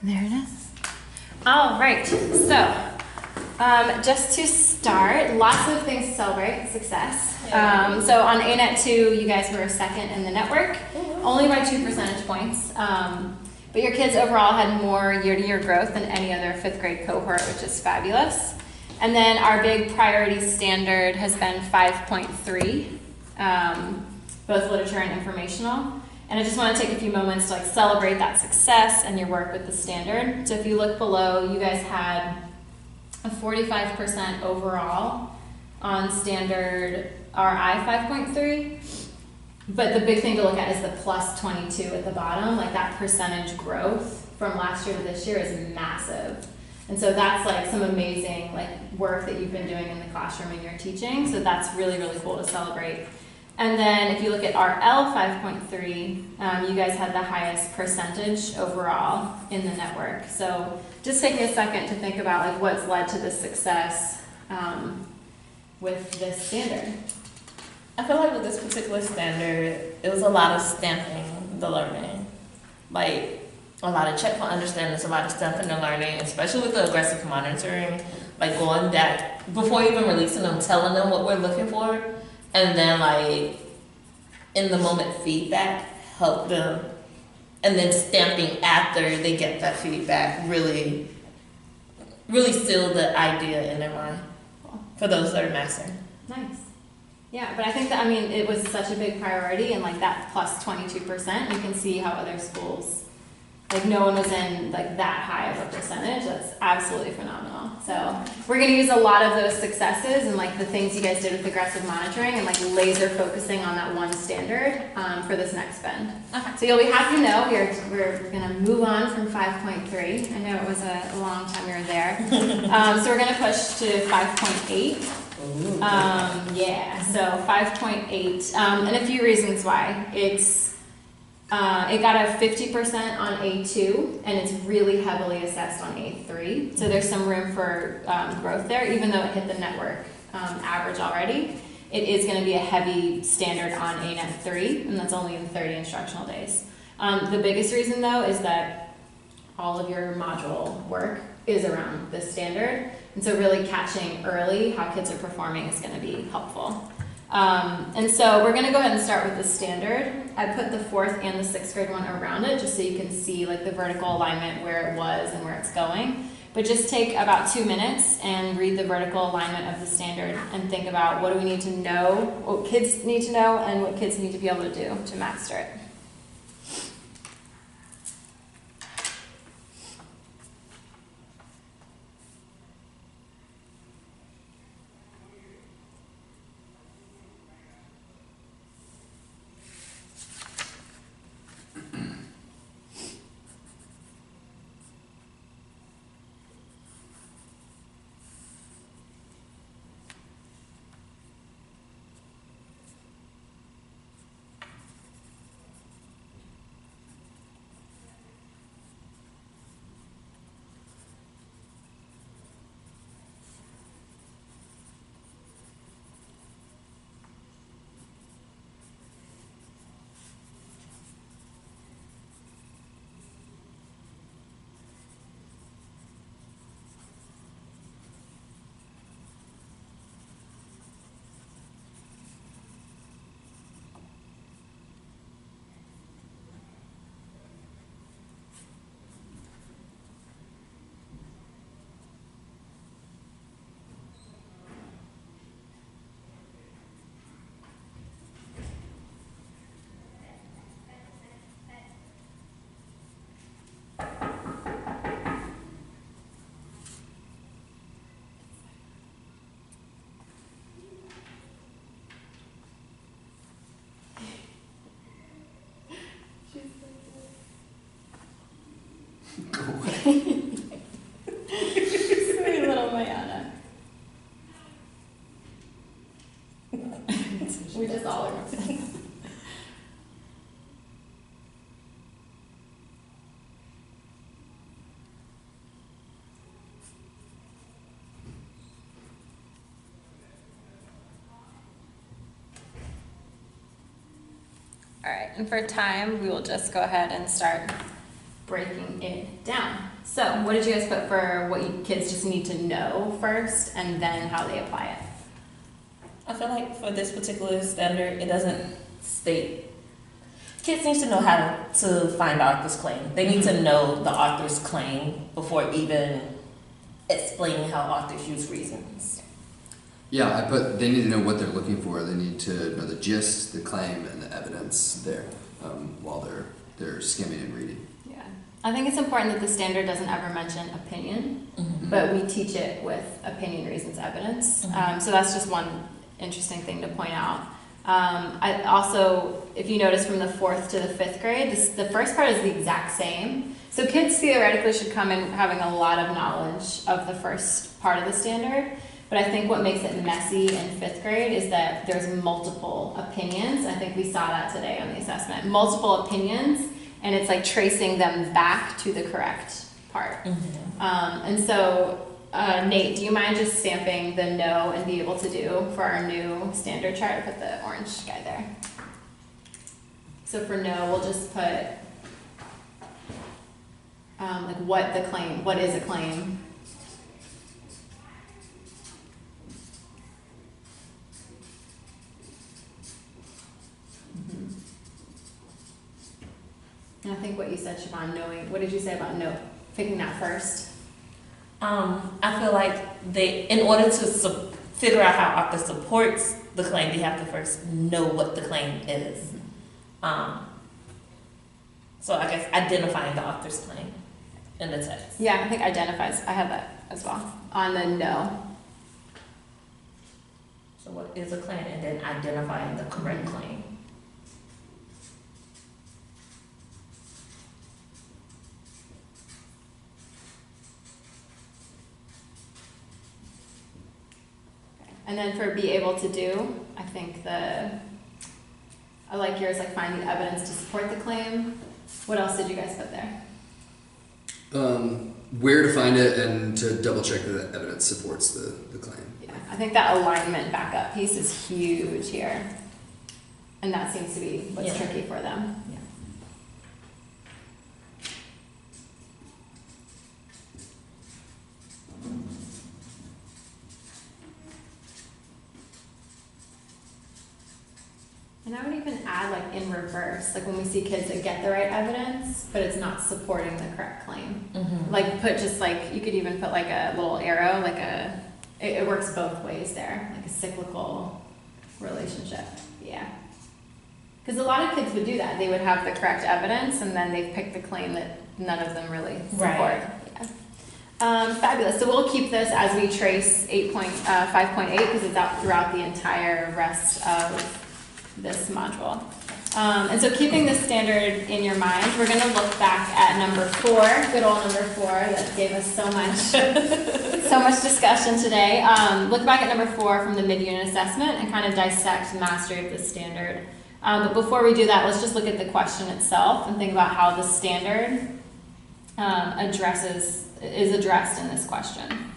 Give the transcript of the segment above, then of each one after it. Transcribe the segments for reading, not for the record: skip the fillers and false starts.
There it is. All right, so just to start, lots of things to celebrate success. So on ANET 2, you guys were second in the network, only by 2 percentage points. But your kids overall had more year-to-year growth than any other 5th grade cohort, which is fabulous. And then our big priority standard has been 5.3, both literature and informational. And I just want to take a few moments to celebrate that success and your work with the standard. So if you look below, you guys had a 45% overall on standard RI 5.3. But the big thing to look at is the plus 22 at the bottom. That percentage growth from last year to this year is massive. And so that's some amazing work that you've been doing in the classroom and your teaching. So that's really, really cool to celebrate. And then if you look at RL 5.3, you guys had the highest percentage overall in the network. So just taking a second to think about what's led to this success with this standard. I feel like with this particular standard, it was a lot of stamping the learning. A lot of check for understanding, a lot of stamping the learning, especially with the aggressive monitoring, going back, before even releasing them, telling them what we're looking for, and then in the moment feedback, help them, and then stamping after they get that feedback really, really seal the idea in their mind for those that are mastering. Nice. Yeah, but I think that, it was such a big priority, and that plus 22%, you can see how other schools, no one was in that high of a percentage. That's absolutely phenomenal. So we're going to use a lot of those successes and the things you guys did with aggressive monitoring and laser focusing on that one standard for this next spend. Okay. So you'll be happy to know we're going to move on from 5.3. I know it was a long time you were there. So we're going to push to 5.8. Yeah, so 5.8, and a few reasons why. It got a 50% on A2, and it's really heavily assessed on A3. So there's some room for growth there, even though it hit the network average already. It is going to be a heavy standard on ANET 3, and that's only in 30 instructional days. The biggest reason, though, is that all of your module work is around this standard. And so really catching early how kids are performing is going to be helpful. And so we're going to go ahead and start with the standard. I put the 4th and the 6th grade one around it just so you can see the vertical alignment where it was and where it's going. But just take about 2 minutes and read the vertical alignment of the standard and think about what do we need to know, what kids need to know, and what kids need to be able to do to master it. Sweet little Mayana. We just all are. All right, and for time, we will just go ahead and start breaking it down. So what did you guys put for what kids just need to know first and then how they apply it? I feel like for this particular standard, it doesn't state. Kids need to know how to find the author's claim. They need to know the author's claim before even explaining how authors use reasons. Yeah, I put they need to know what they're looking for. They need to know the gist, the claim, and the evidence there while they're skimming and reading. Yeah, I think it's important that the standard doesn't ever mention opinion, but we teach it with opinion, reasons, evidence. So that's just one interesting thing to point out. I also, if you notice from the 4th to the 5th grade, the first part is the exact same. So kids theoretically should come in having a lot of knowledge of the first part of the standard. But I think what makes it messy in 5th grade is that there's multiple opinions. I think we saw that today on the assessment. Multiple opinions, and it's like tracing them back to the correct part. And so, Nate, do you mind just stamping the no and be able to do for our new standard chart? Put the orange guy there. So for no, we'll just put like what is a claim? And I think what you said, Siobhan, knowing, what did you say about picking that first? I feel like in order to figure out how author supports the claim, they have to first know what the claim is. So I guess identifying the author's claim in the text. Yeah, I think identifies, I have that as well, on the no. So what is a claim, and then identifying the correct claim. And then for be able to do, I think I like yours, like find the evidence to support the claim. What else did you guys put there? Where to find it and to double check that the evidence supports the claim. Yeah, I think that alignment backup piece is huge here. And that seems to be what's tricky for them. Yeah. And I would even add like in reverse, like when we see kids that get the right evidence, but it's not supporting the correct claim. Like put just like, you could even put like a little arrow, like it works both ways there, like a cyclical relationship. Yeah. Because a lot of kids would do that. They would have the correct evidence and then they pick the claim that none of them really support. Right. Yeah. Fabulous. So we'll keep this as we trace 5.8 because it's out throughout the entire rest of this module. And so keeping this standard in your mind, we're going to look back at number 4, good old number 4 that gave us so much discussion today. Look back at number 4 from the mid-unit assessment and kind of dissect mastery of the standard. But before we do that, let's just look at the question itself and think about how the standard is addressed in this question.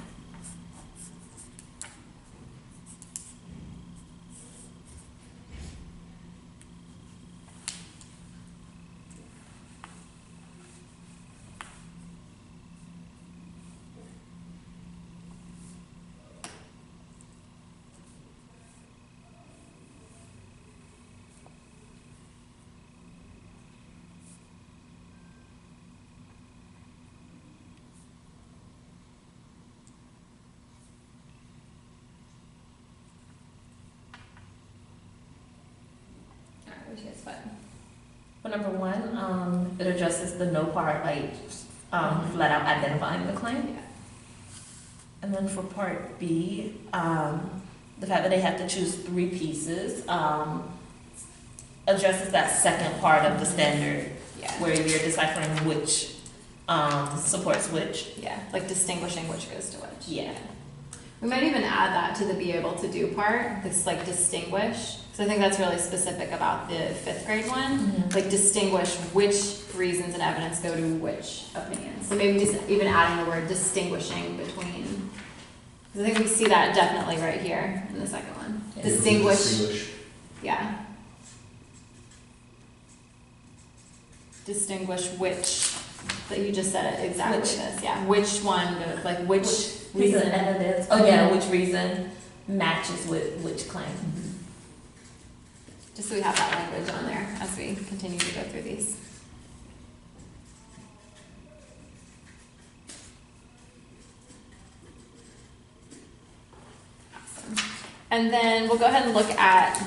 For number 1, it addresses the no part, like flat out identifying the claim. Yeah. And then for part B, the fact that they have to choose 3 pieces addresses that second part of the standard, where you're deciphering which supports which. Yeah, like distinguishing which goes to which. Yeah. We might even add that to the be able to do part, this like distinguish. So I think that's really specific about the 5th grade one. Like distinguish which reasons and evidence go to which opinions. So maybe just even adding the word distinguishing between. Because I think we see that definitely right here in the second one. Yeah. Distinguish. Yeah. Distinguish which that you just said it exactly this. Yeah, which one, like which Piece of reason? evidence. Oh yeah, which reason matches with which claim. Just so we have that language on there as we continue to go through these. Awesome. And then we'll go ahead and look at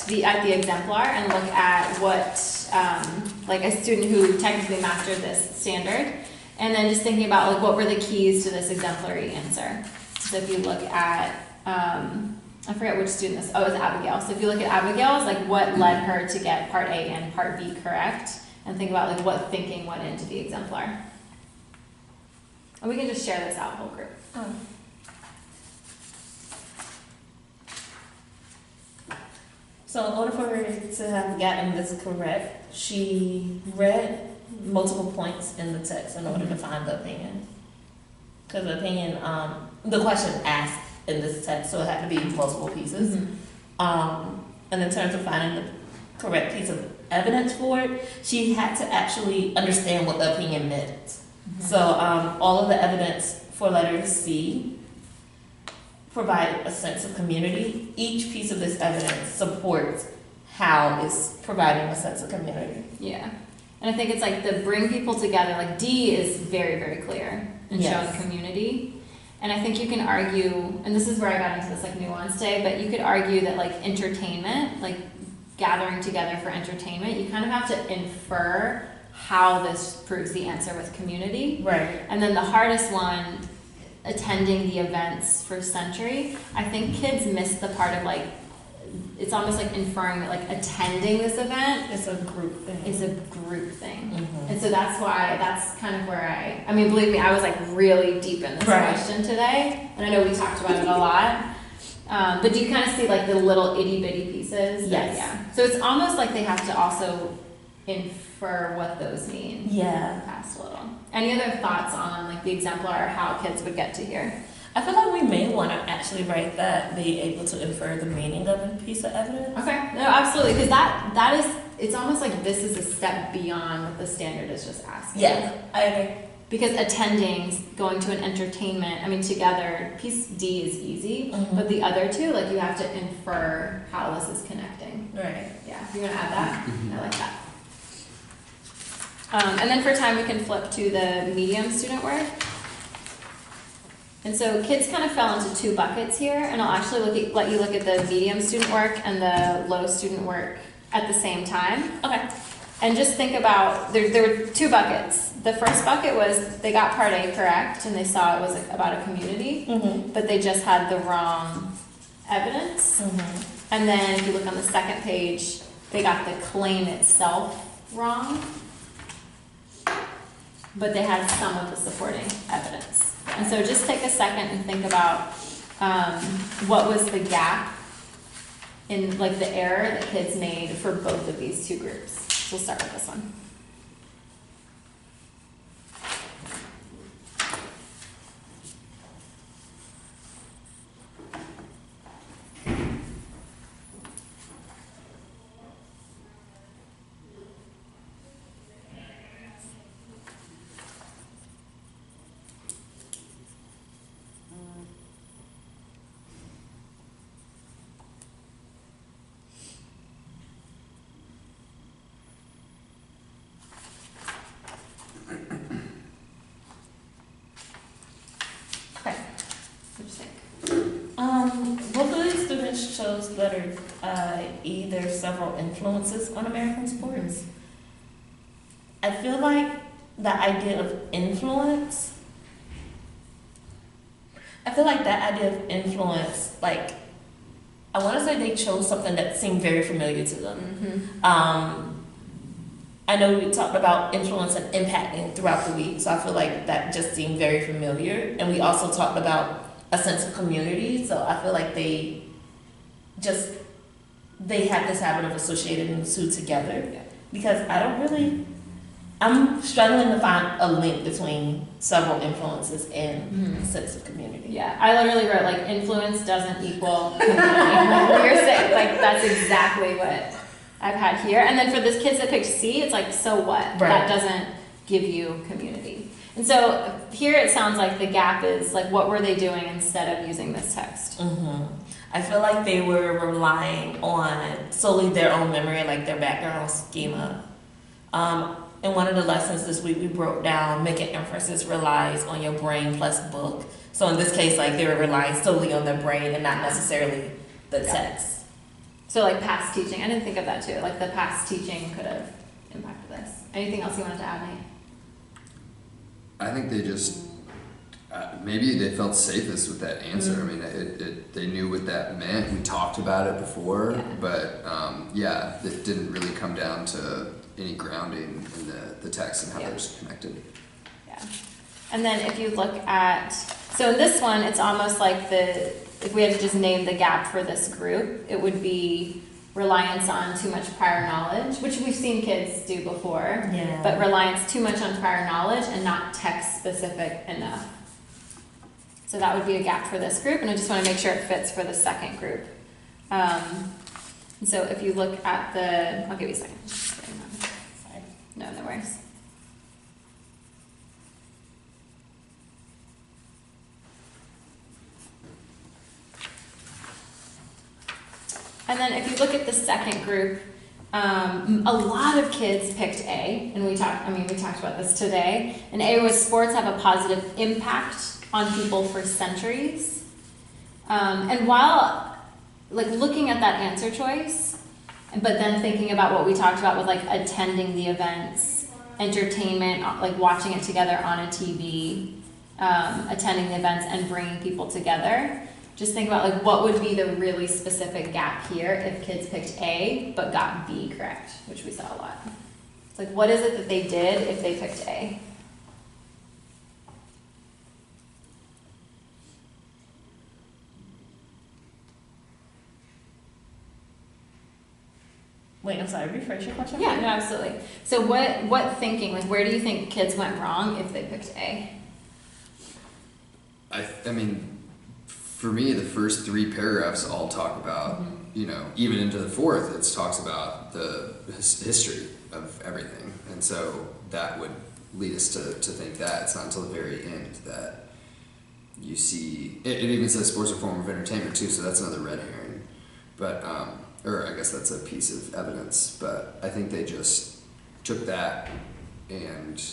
the exemplar and look at what, like a student who technically mastered this standard, and then just thinking about like what were the keys to this exemplary answer. So if you look at, I forget which student this, oh, it was Abigail. So if you look at Abigail's, like what led her to get part A and part B correct, and think about like what thinking went into the exemplar. And we can just share this out, whole group. Oh. So in order for her to have gotten this correct, she read multiple points in the text in order to find the opinion. Because the opinion, the question asked in this text, so it had to be multiple pieces. And in terms of finding the correct piece of evidence for it, she had to actually understand what the opinion meant. So all of the evidence for letter C provided a sense of community. Each piece of this evidence supports how it's providing a sense of community. Yeah. And I think it's like the bring people together, like D is very, very clear in showing community. And I think you can argue, and this is where I got into this like nuance day, but you could argue that like entertainment, like gathering together for entertainment, you kind of have to infer how this proves the answer with community. Right. And then the hardest one, attending the events for Century, I think kids miss the part of like, it's almost like inferring that like attending this event It's a group thing. is a group thing. And so that's why, that's kind of where I mean, believe me, I was like really deep in this question today, and I know we talked about it a lot. But do you kind of see like the little itty bitty pieces? Yes. Yeah. So it's almost like they have to also infer what those mean. Yeah. Past a little. Any other thoughts on like the exemplar or how kids would get to here? I feel like we may want to actually write that, be able to infer the meaning of a piece of evidence. Okay, no, absolutely, because that is, it's almost like this is a step beyond what the standard is just asking. Yeah, I agree. Because attending, going to an entertainment, I mean, together, piece D is easy, but the other two, like you have to infer how this is connecting. Right. Yeah, you want to add that? I like that. And then for time, we can flip to the medium student work. And so kids kind of fell into two buckets here, and I'll actually let you look at the medium student work and the low student work at the same time. Okay. And just think about, there were two buckets. The first bucket was they got part A correct, and they saw it was about a community, but they just had the wrong evidence. And then if you look on the second page, they got the claim itself wrong, but they had some of the supporting evidence. And so just take a second and think about what was the gap in like the error that kids made for both of these two groups. So we'll start with this one. Both of these students chose letter E. There's several influences on American sports. I feel like the idea of influence, like, I want to say they chose something that seemed very familiar to them. I know we talked about influence and impacting throughout the week, so I feel like that just seemed very familiar. And we also talked about a sense of community, so I feel like they had this habit of associating the two together. Because I'm struggling to find a link between several influences and a sense of community. Yeah, I literally wrote like influence doesn't equal community. You're saying like that's exactly what I've had here. And then for this kids that picked C, it's like, so what? Right. That doesn't give you community. And so here it sounds like the gap is like, what were they doing instead of using this text? I feel like they were relying on solely their own memory, like their background schema. In one of the lessons this week, we broke down making inferences relies on your brain plus book. So in this case, like they were relying solely on their brain and not necessarily the text. So like past teaching, I didn't think of that too. Like the past teaching could have impacted this. Anything else you wanted to add, Nate? I think they just maybe they felt safest with that answer. I mean, they knew what that meant. We talked about it before, but it didn't really come down to any grounding in the text and how they're connected. Yeah. And then if you look at, so in this one, it's almost like if we had to just name the gap for this group, it would be reliance on too much prior knowledge, which we've seen kids do before, but reliance too much on prior knowledge and not text specific enough. So that would be a gap for this group, and I just want to make sure it fits for the second group. So if you look at I'll give you a second. Sorry. No worries. And then if you look at the second group, a lot of kids picked A, and we talked about this today. And A was sports have a positive impact on people for centuries. And while like looking at that answer choice, but then thinking about what we talked about with like attending the events, entertainment, like watching it together on a TV, attending the events and bringing people together. Just think about like what would be the really specific gap here if kids picked A but got B correct, which we saw a lot. It's like, what is it that they did if they picked A? Wait, I'm sorry, rephrase your question? Yeah, no, absolutely. So what thinking, like where do you think kids went wrong if they picked A? I mean, for me, the first three paragraphs all talk about, even into the fourth, it talks about the history of everything. And so that would lead us to think that. It's not until the very end that you see, it even says sports are a form of entertainment too, so that's another red herring. But, or I guess that's a piece of evidence, but I think they just took that and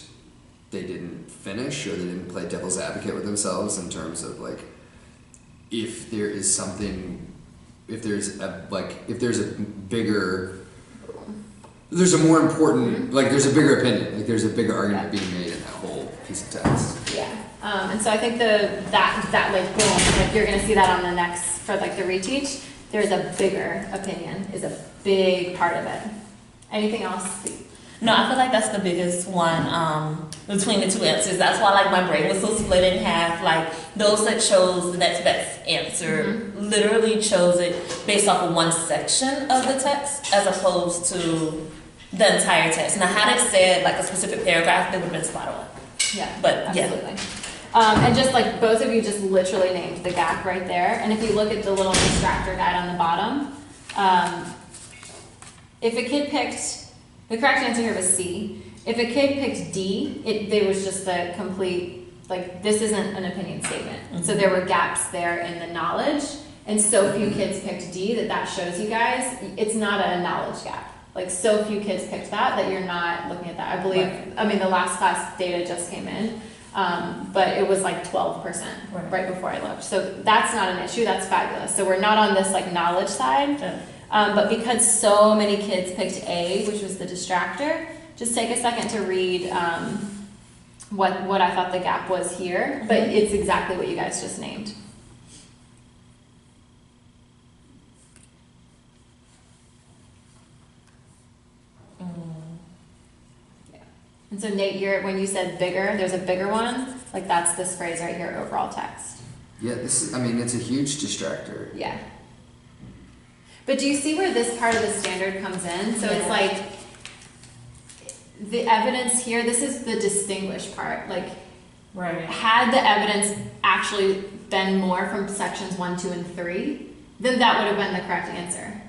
they didn't finish, or they didn't play devil's advocate with themselves in terms of like, if there's a more important, like there's a bigger opinion, like there's a bigger argument being made in that whole piece of text. Yeah, and so I think that like boom, like you're gonna see that on the next, for like the reteach, there's a bigger opinion, is a big part of it. Anything else? No, I feel like that's the biggest one between the two answers. That's why like my brain was so split in half. Like those that chose the next best answer literally chose it based off of one section of the text as opposed to the entire text. Now had it said like a specific paragraph, they would have been spot on. Yeah, but absolutely. And just like both of you just literally named the gap right there. And if you look at the little distractor guide on the bottom, if a kid picked, the correct answer here was C. If a kid picked D, there was just a complete, like, this isn't an opinion statement. So there were gaps there in the knowledge, and so few kids picked D that shows you guys, it's not a knowledge gap. Like, so few kids picked that you're not looking at that. I believe, I mean, the last class data just came in, but it was like 12% right before I looked. So that's not an issue, that's fabulous. So we're not on this, like, knowledge side. Yeah. But because so many kids picked A, which was the distractor, just take a second to read what I thought the gap was here, but it's exactly what you guys just named. Yeah. And so Nate, when you said bigger, there's a bigger one, like that's this phrase right here, overall text. Yeah, it's a huge distractor. Yeah. But do you see where this part of the standard comes in? So it's like, the evidence here, this is the distinguished part. Like, had the evidence actually been more from sections 1, 2, and 3, then that would have been the correct answer,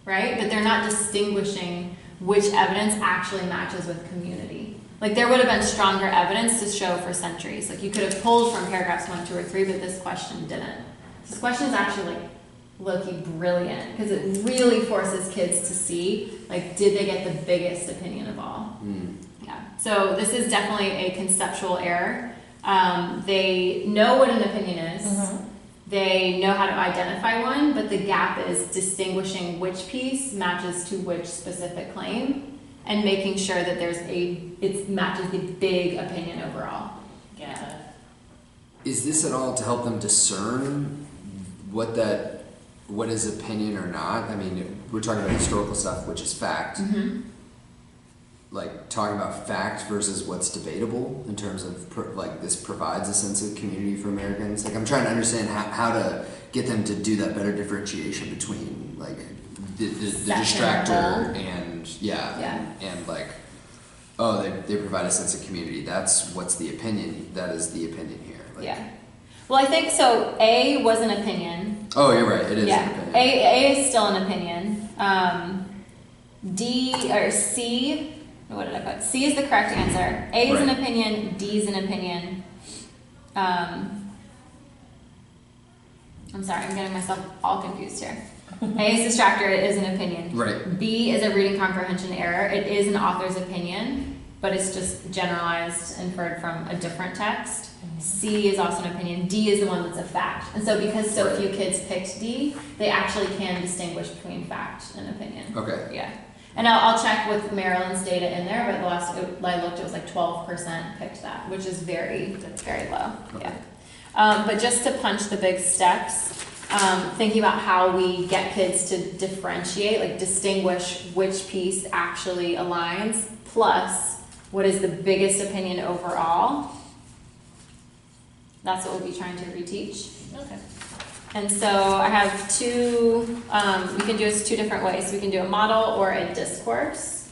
right? But they're not distinguishing which evidence actually matches with community. Like there would have been stronger evidence to show for centuries. Like you could have pulled from paragraphs 1, 2, or 3, but this question didn't. This question is actually like low-key brilliant because it really forces kids to see, like, did they get the biggest opinion of all? Yeah. So this is definitely a conceptual error. They know what an opinion is. They know how to identify one, but the gap is distinguishing which piece matches to which specific claim and making sure that it matches the big opinion overall. Yeah. Is this at all to help them discern what is opinion or not? I mean, we're talking about historical stuff, which is fact. Like talking about fact versus what's debatable in terms of like this provides a sense of community for Americans. Like I'm trying to understand how to get them to do that better differentiation between like the distractor and and like, oh, they provide a sense of community. That's what's the opinion. That is the opinion here. Like, Well, I think so. A was an opinion. Oh, you're right. It is an opinion. A is still an opinion. D or C. What did I put? C is the correct answer. A is an opinion. D is an opinion. I'm sorry, I'm getting myself all confused here. A is distractor. It is an opinion. Right. B is a reading comprehension error. It is an author's opinion, but it's just generalized, inferred from a different text. C is also an opinion. D is the one that's a fact. And so because so few kids picked D, they actually can distinguish between fact and opinion. Okay. Yeah. And I'll check with Maryland's data in there, but the last I looked, it was like 12% picked that, which is very, very low. Okay. Yeah. But just to punch the big steps, thinking about how we get kids to differentiate, like distinguish which piece actually aligns, plus what is the biggest opinion overall. That's what we'll be trying to reteach. Okay. And so I have two, we can do this two different ways. We can do a model or a discourse.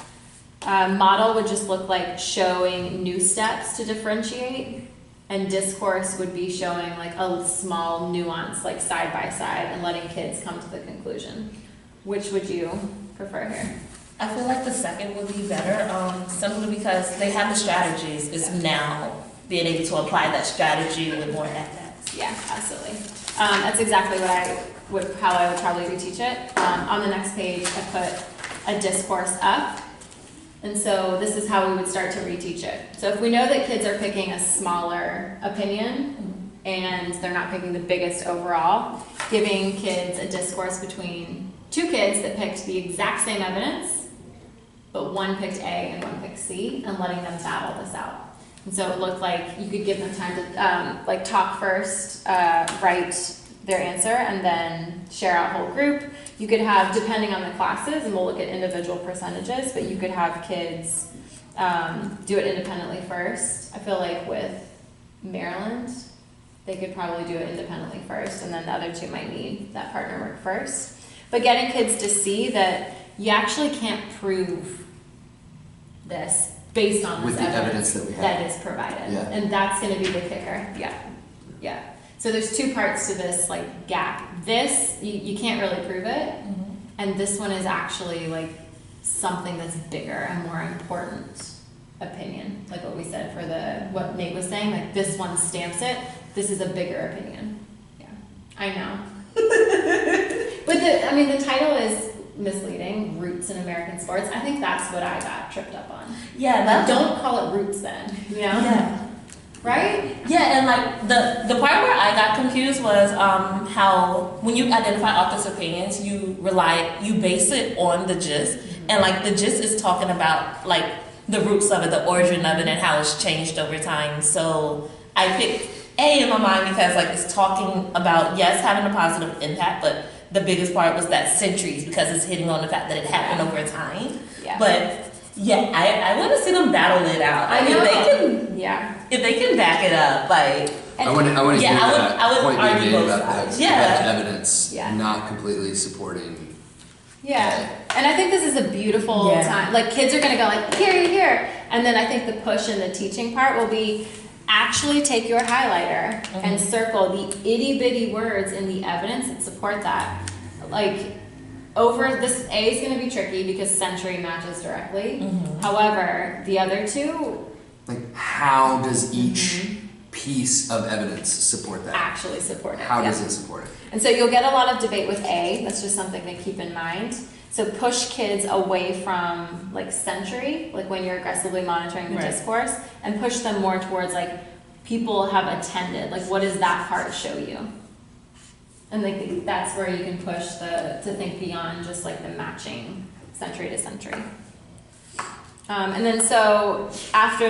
Model would just look like showing new steps to differentiate, and discourse would be showing like a small nuance, like side by side, and letting kids come to the conclusion. Which would you prefer here? I feel like the second would be better, simply because they have the strategies. It's now being able to apply that strategy with more evidence. Yeah, absolutely. That's exactly how I would probably reteach it. On the next page, I put a discourse up. And so this is how we would start to reteach it. So if we know that kids are picking a smaller opinion and they're not picking the biggest overall, giving kids a discourse between two kids that picked the exact same evidence, but one picked A and one picked C, and letting them battle this out. And so it looked like you could give them time to talk first, write their answer, and then share out whole group. You could have, depending on the classes, and we'll look at individual percentages, but you could have kids do it independently first. I feel like with Maryland, they could probably do it independently first, and then the other two might need that partner work first. But getting kids to see that you actually can't prove this based on with this the evidence that we have that is provided. Yeah. And that's going to be the kicker. Yeah. So there's two parts to this like gap. This, you can't really prove it. And this one is actually like something that's bigger and more important opinion. Like what we said for what Nate was saying, like this one stamps it. This is a bigger opinion. Yeah, I know. But the title is misleading, Roots in American Sports. I think that's what I got tripped up on. Yeah, don't call it roots then, you know? Yeah. Right? Yeah, and like the part where I got confused was how when you identify authors' opinions, you base it on the gist, and like the gist is talking about like the roots of it, the origin of it, and how it's changed over time. So I picked A in my mind because like it's talking about having a positive impact, but the biggest part was that centuries, because it's hitting on the fact that it happened over time. Yeah. But yeah, I want to see them battle it out. I know. If they can back it up, like I want to hear that point being argue made both about sides. the evidence not completely supporting. Yeah, and I think this is a beautiful time. Like kids are gonna go like here, and then I think the push in the teaching part will be actually take your highlighter and circle the itty bitty words in the evidence that support that. Like over A is gonna be tricky because century matches directly. However, the other two, Like, how does each piece of evidence support that? Actually support it. How yeah. does it support it? And so you'll get a lot of debate with A. That's just something to keep in mind. So push kids away from like century, like when you're aggressively monitoring the Right. discourse, and push them more towards like people have attended. Like, what does that part show you? And like that's where you can push to think beyond just like the matching century to century. And then so after